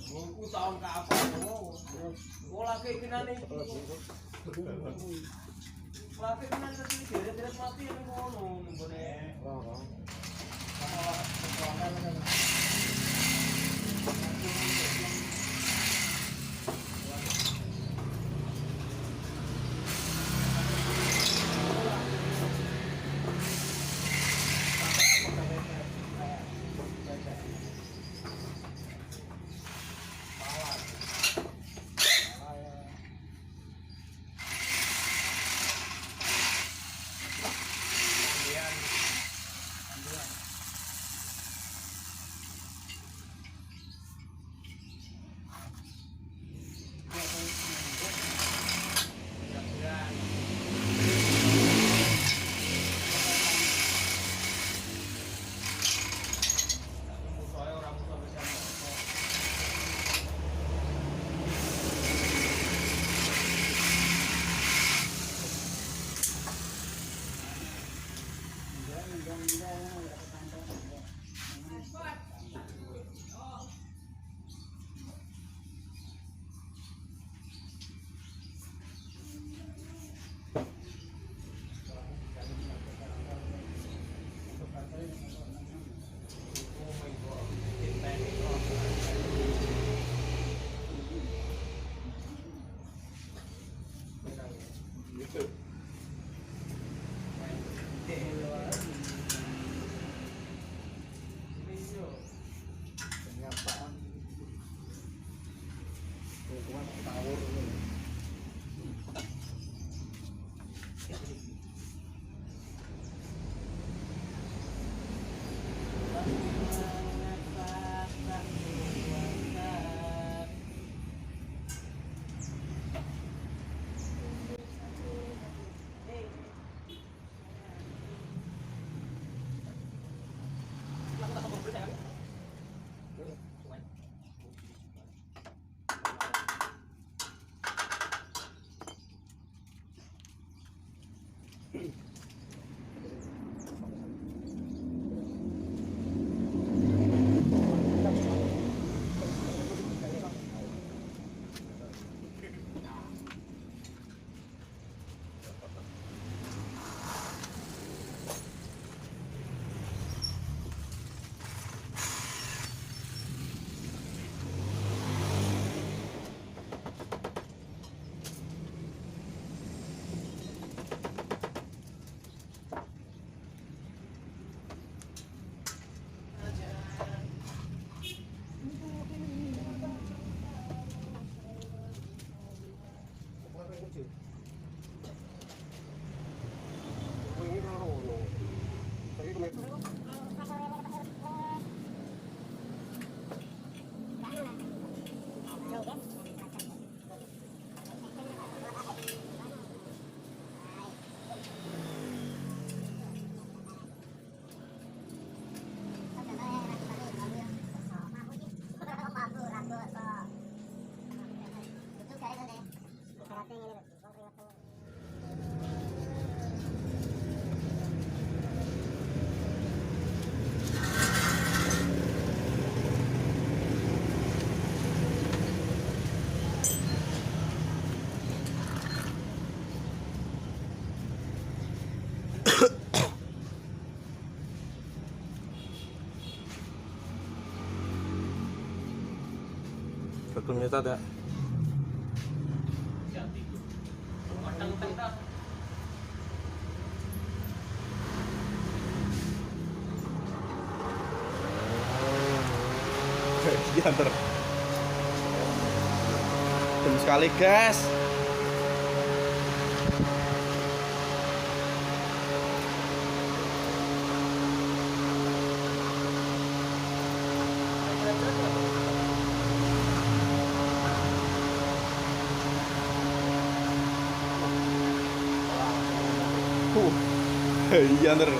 Minggu tahun kapan? Oh lagi kinane iki. Lagi kinane iki deret-deret mati ning ngono nggone. Sebelumnya tak ada. Diantar. Jam sekali gas. Iya bener.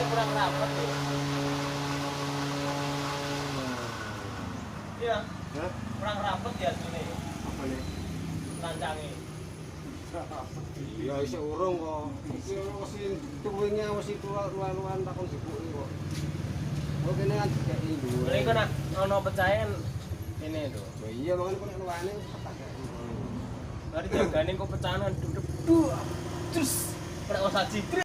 Kurang rapat ya. Iya. Kurang rapat ya sini. Apa nih? Lancangnya. Ya isih urung kok. Iki wis tuwinge wis luan takon dibuki kok. Oh kene kan dikeki dhuwur. Mereka nak ono pecahan ini tuh. Ya iya makane kok nek luane tak keki. Mari jagane kok pecahan duduk. Terus ora usah jikri.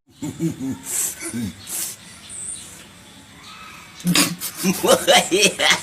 Wah, iya.